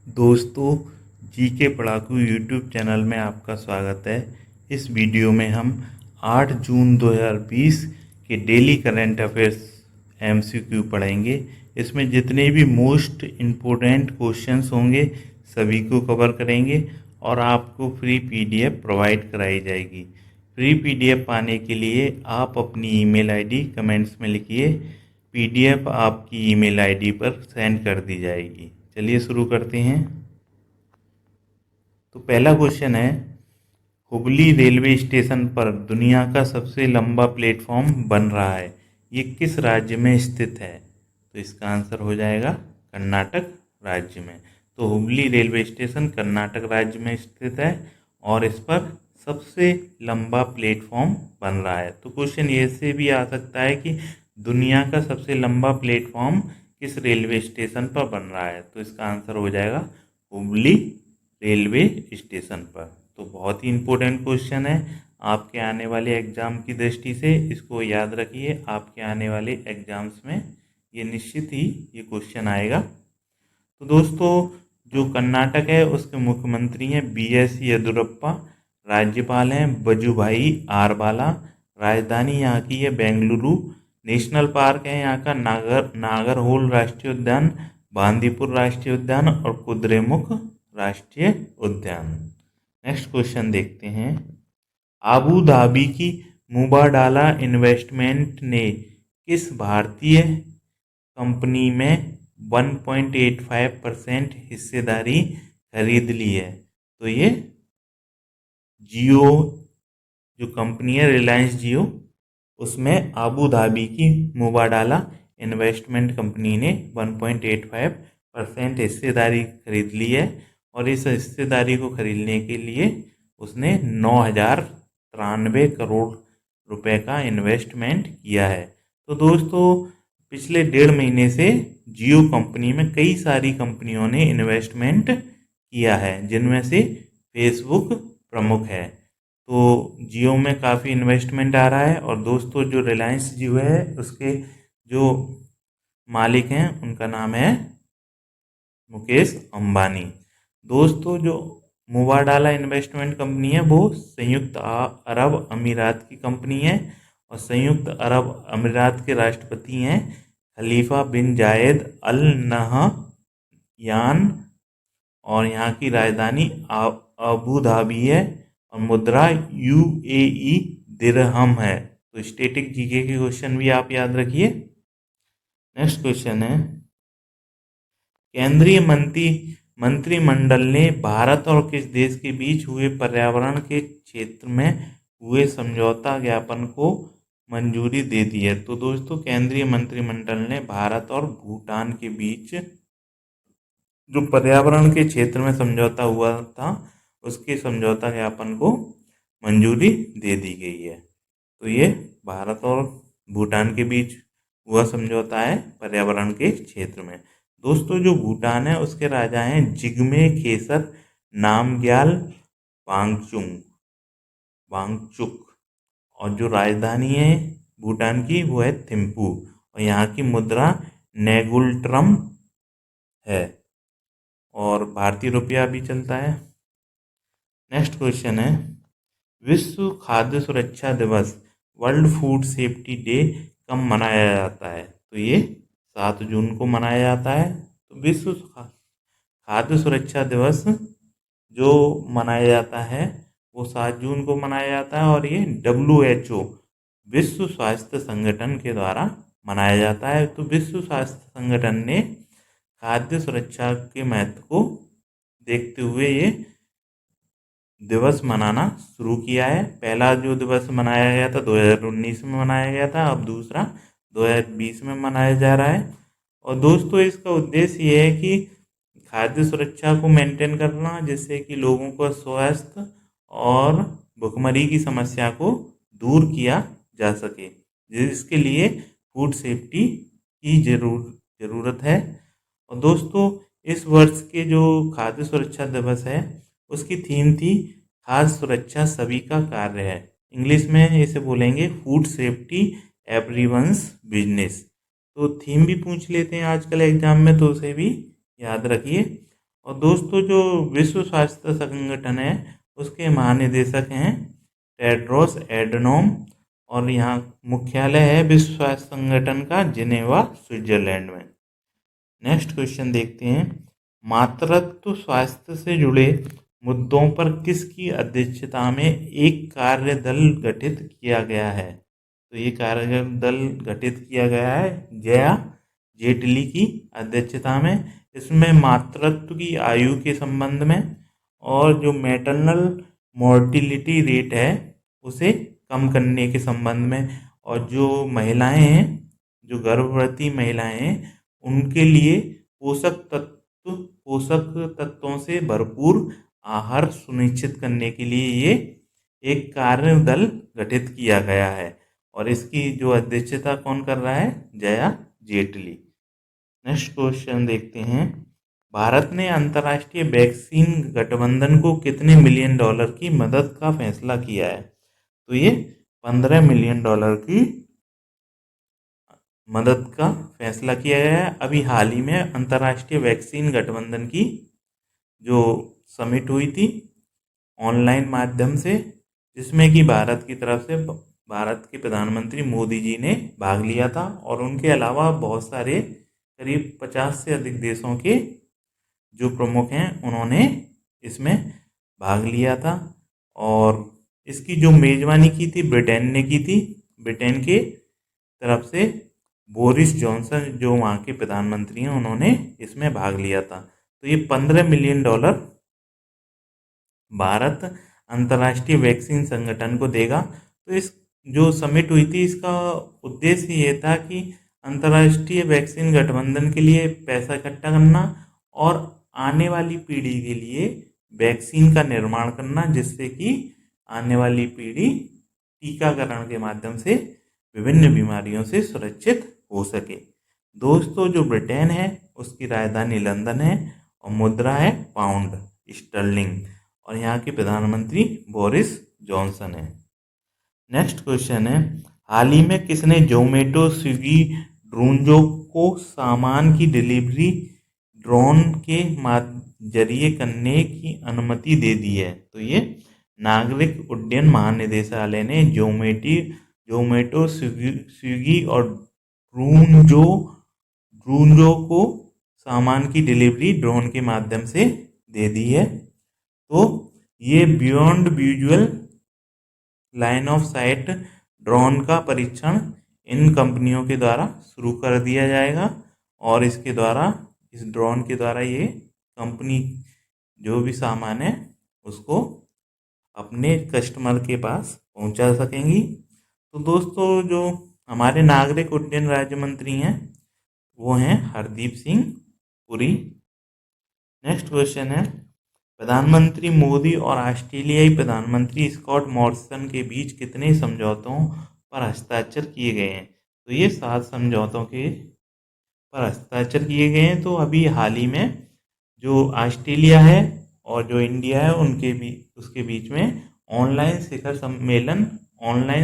दोस्तों, GK पढ़ाकू YouTube channel में आपका स्वागत है। इस वीडियो में हम 8 जून 2020 के डेली करंट अफेयर्स एमसीक्यू पढ़ेंगे। इसमें जितने भी मोस्ट इम्पोर्टेंट क्वेश्चंस होंगे सभी को कवर करेंगे और आपको फ्री पीडीएफ प्रोवाइड कराई जाएगी। फ्री पीडीएफ पाने के लिए आप अपनी ईमेल आईडी कमेंट्स में लिखिए, पीडीएफ आपकी ईमेल आईडी पर सेंड कर दी जाएगी। चलिए शुरू करते हैं। तो पहला क्वेश्चन है, हुबली रेलवे स्टेशन पर दुनिया का सबसे लंबा प्लेटफॉर्म बन रहा है, ये किस राज्य में स्थित है? तो इसका आंसर हो जाएगा कर्नाटक राज्य में। तो हुबली रेलवे स्टेशन कर्नाटक राज्य में स्थित है और इस पर सबसे लंबा प्लेटफॉर्म बन रहा है। तो क्वेश्चन ये से भी आ सकता है कि दुनिया का सबसे लंबा प्लेटफॉर्म किस रेलवे स्टेशन पर बन रहा है? तो इसका आंसर हो जाएगा हुबली रेलवे स्टेशन पर। तो बहुत ही इम्पोर्टेंट क्वेश्चन है आपके आने वाले एग्ज़ाम की दृष्टि से, इसको याद रखिए। आपके आने वाले एग्ज़ाम्स में ये निश्चित ही ये क्वेश्चन आएगा। तो दोस्तों, जो कर्नाटक है उसके मुख्यमंत्री हैं BS येदियुरप्पा, राज्यपाल हैं वजुभाई आरबाला, राजधानी यहाँ की है बेंगलुरु, नेशनल पार्क है यहाँ का नागरहोल राष्ट्रीय उद्यान, बांदीपुर राष्ट्रीय उद्यान और कुद्रेमुख राष्ट्रीय उद्यान। नेक्स्ट क्वेश्चन देखते हैं, आबू धाबी की मुबाडाला इन्वेस्टमेंट ने किस भारतीय कंपनी में 1.85% हिस्सेदारी खरीद ली है? तो ये जियो जो कंपनी है, रिलायंस जियो, उसमें आबू धाबी की मुबाडाला इन्वेस्टमेंट कंपनी ने 1.85% हिस्सेदारी खरीद ली है और इस हिस्सेदारी को खरीदने के लिए उसने 9,093 करोड़ रुपए का इन्वेस्टमेंट किया है। तो दोस्तों, पिछले 1.5 महीने से जियो कंपनी में कई सारी कंपनियों ने इन्वेस्टमेंट किया है, जिनमें से फेसबुक प्रमुख है। तो जियो में काफ़ी इन्वेस्टमेंट आ रहा है और दोस्तों, जो रिलायंस जियो है उसके जो मालिक हैं उनका नाम है मुकेश अंबानी। दोस्तों, जो मुबाडाला इन्वेस्टमेंट कंपनी है वो संयुक्त अरब अमीरात की कंपनी है और संयुक्त अरब अमीरात के राष्ट्रपति हैं खलीफा बिन जायद अल नहयान और यहाँ की राजधानी अबू धाबी है और मुद्रा UAE दिरहम है। तो स्टैटिक जीके के क्वेश्चन भी आप याद रखिए। नेक्स्ट क्वेश्चन है, केंद्रीय मंत्रिमंडल ने भारत और किस देश के बीच हुए पर्यावरण के क्षेत्र में हुए समझौता ज्ञापन को मंजूरी दे दी है? तो दोस्तों, केंद्रीय मंत्रिमंडल ने भारत और भूटान के बीच जो पर्यावरण के क्षेत्र में समझौता हुआ था उसके समझौता ज्ञापन को मंजूरी दे दी गई है। तो ये भारत और भूटान के बीच हुआ समझौता है पर्यावरण के क्षेत्र में। दोस्तों, जो भूटान है उसके राजा हैं जिग्मे खेसर नामग्याल वांगचुक और जो राजधानी है भूटान की वो है थिम्पू और यहाँ की मुद्रा नेगुल्ट्रम है और भारतीय रुपया भी चलता है। नेक्स्ट क्वेश्चन है, विश्व खाद्य सुरक्षा दिवस वर्ल्ड फूड सेफ्टी डे कब मनाया जाता है? तो ये 7 जून को मनाया जाता है। तो विश्व खाद्य सुरक्षा दिवस जो मनाया जाता है वो 7 जून को मनाया जाता है और ये WHO विश्व स्वास्थ्य संगठन के द्वारा मनाया जाता है। तो विश्व स्वास्थ्य संगठन ने खाद्य सुरक्षा के महत्व को देखते हुए ये दिवस मनाना शुरू किया है। पहला जो दिवस मनाया गया था 2019 में मनाया गया था, अब दूसरा 2020 में मनाया जा रहा है। और दोस्तों, इसका उद्देश्य ये है कि खाद्य सुरक्षा को मेंटेन करना, जिससे कि लोगों को स्वास्थ्य और भुखमरी की समस्या को दूर किया जा सके, जिसके लिए फूड सेफ्टी की ज़रूरत है। और दोस्तों, इस वर्ष के जो खाद्य सुरक्षा दिवस है उसकी थीम थी खाद्य सुरक्षा सभी का कार्य है। इंग्लिश में इसे बोलेंगे फूड सेफ्टी एवरीवन्स बिजनेस। तो थीम भी पूछ लेते हैं आजकल एग्जाम में, तो उसे भी याद रखिए। और दोस्तों जो विश्व स्वास्थ्य संगठन है उसके महानिदेशक हैं टेड्रोस एडनोम, और यहाँ मुख्यालय है विश्व स्वास्थ्य संगठन का जिनेवा, स्विट्जरलैंड में। नेक्स्ट क्वेश्चन देखते हैं, मातृत्व स्वास्थ्य से जुड़े मुद्दों पर किसकी अध्यक्षता में एक कार्य दल गठित किया गया है? तो ये कार्य दल गठित किया गया है जया जेटली की अध्यक्षता में। इसमें मातृत्व की आयु के संबंध में और जो मैटरनल मोर्टिलिटी रेट है उसे कम करने के संबंध में, और जो महिलाएं हैं, जो गर्भवती महिलाएं हैं, उनके लिए पोषक तत्वों से भरपूर आहार सुनिश्चित करने के लिए ये एक कार्य दल गठित किया गया है, और इसकी जो अध्यक्षता कौन कर रहा है? जया जेटली। नेक्स्ट क्वेश्चन देखते हैं, भारत ने अंतर्राष्ट्रीय वैक्सीन गठबंधन को कितने मिलियन डॉलर की मदद का फैसला किया है? तो ये 15 मिलियन डॉलर की मदद का फैसला किया गया है। अभी हाल ही में अंतर्राष्ट्रीय वैक्सीन गठबंधन की जो समिट हुई थी ऑनलाइन माध्यम से, जिसमें कि भारत की तरफ से भारत के प्रधानमंत्री मोदी जी ने भाग लिया था, और उनके अलावा बहुत सारे करीब 50 से अधिक देशों के जो प्रमुख हैं उन्होंने इसमें भाग लिया था। और इसकी जो मेज़बानी की थी ब्रिटेन ने की थी। ब्रिटेन के तरफ से बोरिस जॉनसन जो वहाँ के प्रधानमंत्री हैं उन्होंने इसमें भाग लिया था। तो ये 15 मिलियन डॉलर भारत अंतर्राष्ट्रीय वैक्सीन संगठन को देगा। तो इस जो समिट हुई थी इसका उद्देश्य ये था कि अंतर्राष्ट्रीय वैक्सीन गठबंधन के लिए पैसा इकट्ठा करना और आने वाली पीढ़ी के लिए वैक्सीन का निर्माण करना, जिससे कि आने वाली पीढ़ी टीकाकरण के माध्यम से विभिन्न बीमारियों से सुरक्षित हो सके। दोस्तों जो ब्रिटेन है उसकी राजधानी लंदन है और मुद्रा है पाउंड स्टर्लिंग, और यहाँ के प्रधानमंत्री बोरिस जॉनसन है। नेक्स्ट क्वेश्चन है, हाल ही में किसने जोमेटो, स्विगी, ड्रोनजो को सामान की डिलीवरी ड्रोन के जरिए करने की अनुमति दे दी है? तो ये नागरिक उड्डयन महानिदेशालय ने जोमेटो, स्विगी और ड्रोनजो को सामान की डिलीवरी ड्रोन के माध्यम से दे दी है। तो ये beyond visual line of site drone का परीक्षण इन कंपनियों के द्वारा शुरू कर दिया जाएगा, और इसके द्वारा, इस ड्रोन के द्वारा ये कंपनी जो भी सामान है उसको अपने कस्टमर के पास पहुंचा सकेंगी। तो दोस्तों जो हमारे नागरिक उड्डयन राज्य मंत्री हैं वो हैं हरदीप सिंह पुरी। नेक्स्ट क्वेश्चन है, प्रधानमंत्री मोदी और ऑस्ट्रेलियाई प्रधानमंत्री स्कॉट मॉरिसन के बीच कितने समझौतों पर हस्ताक्षर किए गए हैं? तो ये 7 समझौतों के पर हस्ताक्षर किए गए हैं। तो अभी हाल ही में जो ऑस्ट्रेलिया है और जो इंडिया है उसके बीच में ऑनलाइन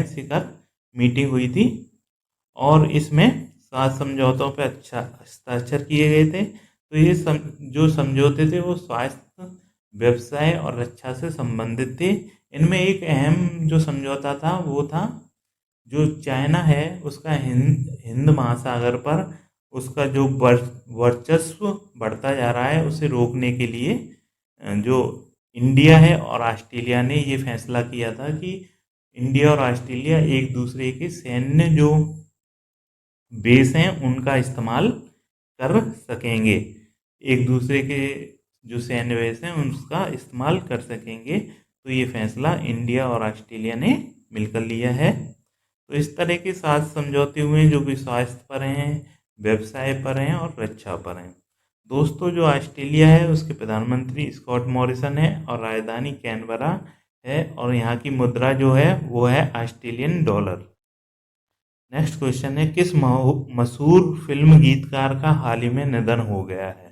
शिखर मीटिंग हुई थी, और इसमें 7 समझौतों पर हस्ताक्षर किए गए थे। तो ये जो समझौते थे वो स्वास्थ्य, व्यवसाय और रक्षा से संबंधित थे। इनमें एक अहम जो समझौता था वो था जो चाइना है उसका हिंद महासागर पर उसका जो वर्चस्व बढ़ता जा रहा है उसे रोकने के लिए जो इंडिया है और ऑस्ट्रेलिया ने ये फैसला किया था कि इंडिया और ऑस्ट्रेलिया एक दूसरे के सैन्य जो बेस हैं उनका इस्तेमाल कर सकेंगे, एक दूसरे के जो सैन्य बेस हैं उसका इस्तेमाल कर सकेंगे। तो ये फैसला इंडिया और ऑस्ट्रेलिया ने मिलकर लिया है। तो इस तरह के 7 समझौते हुए हैं जो कि स्वास्थ्य पर हैं, व्यवसाय पर हैं और रक्षा पर हैं। दोस्तों जो ऑस्ट्रेलिया है उसके प्रधानमंत्री स्कॉट मॉरिसन है और राजधानी कैनबरा है, और यहाँ की मुद्रा जो है वो है ऑस्ट्रेलियन डॉलर। नेक्स्ट क्वेश्चन है, किस मशहूर फिल्म गीतकार का हाल ही में निधन हो गया है?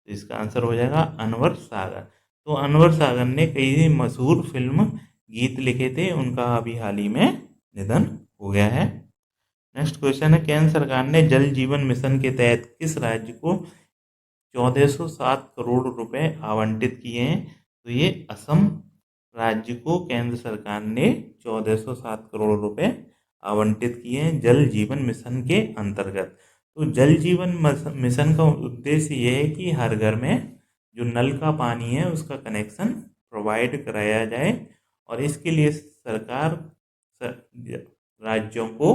तो इसका आंसर हो जाएगा अनवर सागर। तो अनवर सागर ने कई मशहूर फिल्म गीत लिखे थे, उनका अभी हाल ही में निधन हो गया है। नेक्स्ट क्वेश्चन है, केंद्र सरकार ने जल जीवन मिशन के तहत किस राज्य को 1407 करोड़ रुपए आवंटित किए हैं। तो ये असम राज्य को केंद्र सरकार ने 1407 करोड़ रुपए आवंटित किए हैं जल जीवन मिशन के अंतर्गत। तो जल जीवन मिशन का उद्देश्य ये है कि हर घर में जो नल का पानी है उसका कनेक्शन प्रोवाइड कराया जाए, और इसके लिए सरकार राज्यों को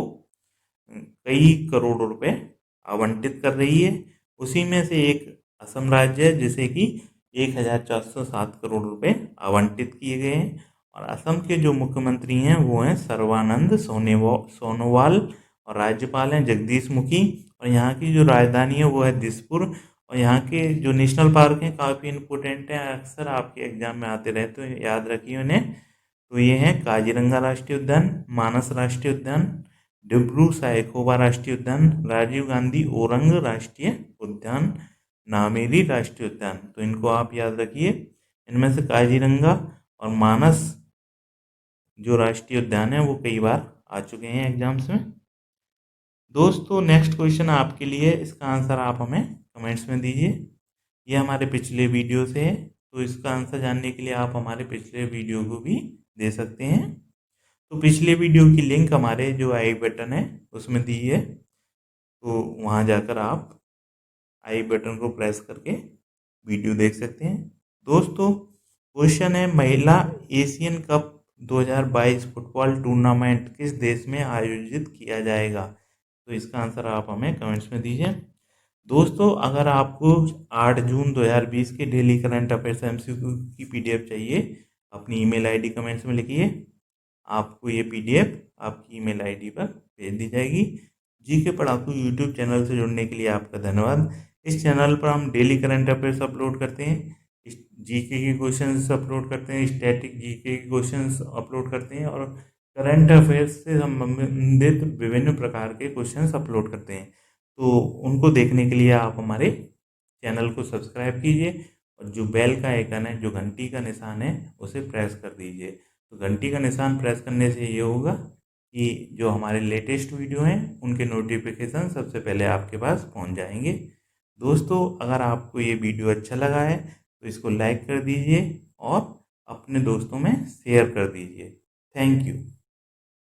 कई करोड़ रुपए आवंटित कर रही है। उसी में से एक असम राज्य है जिसे कि 1407 करोड़ रुपए आवंटित किए गए हैं। और असम के जो मुख्यमंत्री हैं वो हैं सर्बानंद सोनोवाल, और राज्यपाल हैं जगदीश मुखी। और यहाँ की जो राजधानी है वो है दिसपुर। और यहाँ के जो नेशनल पार्क हैं काफ़ी इम्पोर्टेंट हैं, अक्सर आपके एग्जाम में आते रहते हैं, याद रखिए उन्हें। तो ये हैं काजीरंगा राष्ट्रीय उद्यान, मानस राष्ट्रीय उद्यान, डिब्रू साइखोवा राष्ट्रीय उद्यान, राजीव गांधी ओरंग राष्ट्रीय उद्यान, नामेरी राष्ट्रीय उद्यान। तो इनको आप याद रखिए। इनमें से काजीरंगा और मानस जो राष्ट्रीय उद्यान है वो कई बार आ चुके हैं एग्जाम्स में। दोस्तों नेक्स्ट क्वेश्चन आपके लिए, इसका आंसर आप हमें कमेंट्स में दीजिए। ये हमारे पिछले वीडियो से है, तो इसका आंसर जानने के लिए आप हमारे पिछले वीडियो को भी दे सकते हैं। तो पिछले वीडियो की लिंक हमारे जो आई बटन है उसमें दी है, तो वहाँ जाकर आप आई बटन को प्रेस करके वीडियो देख सकते हैं। दोस्तों क्वेश्चन है, महिला एशियन कप 2022 फुटबॉल टूर्नामेंट किस देश में आयोजित किया जाएगा? तो इसका आंसर आप हमें कमेंट्स में दीजिए। दोस्तों अगर आपको 8 जून 2020 के डेली करंट अफेयर्स MCQ की PDF चाहिए, अपनी ईमेल आईडी कमेंट्स में लिखिए, आपको ये PDF आपकी ईमेल आईडी पर भेज दी जाएगी। जीके पढ़ाकू यूट्यूब चैनल से जुड़ने के लिए आपका धन्यवाद। इस चैनल पर हम डेली करंट अफेयर्स अपलोड करते हैं, जीके के क्वेश्चंस अपलोड करते हैं, स्टैटिक जीके के क्वेश्चंस अपलोड करते हैं, और करंट अफेयर्स से संबंधित विभिन्न प्रकार के क्वेश्चंस अपलोड करते हैं। तो उनको देखने के लिए आप हमारे चैनल को सब्सक्राइब कीजिए, और जो बेल का आइकन है, जो घंटी का निशान है, उसे प्रेस कर दीजिए। तो घंटी का निशान प्रेस करने से ये होगा कि जो हमारे लेटेस्ट वीडियो हैं उनके नोटिफिकेशन सबसे पहले आपके पास पहुंच जाएंगे। दोस्तों अगर आपको ये वीडियो अच्छा लगा है तो इसको लाइक कर दीजिए और अपने दोस्तों में शेयर कर दीजिए। Thank you.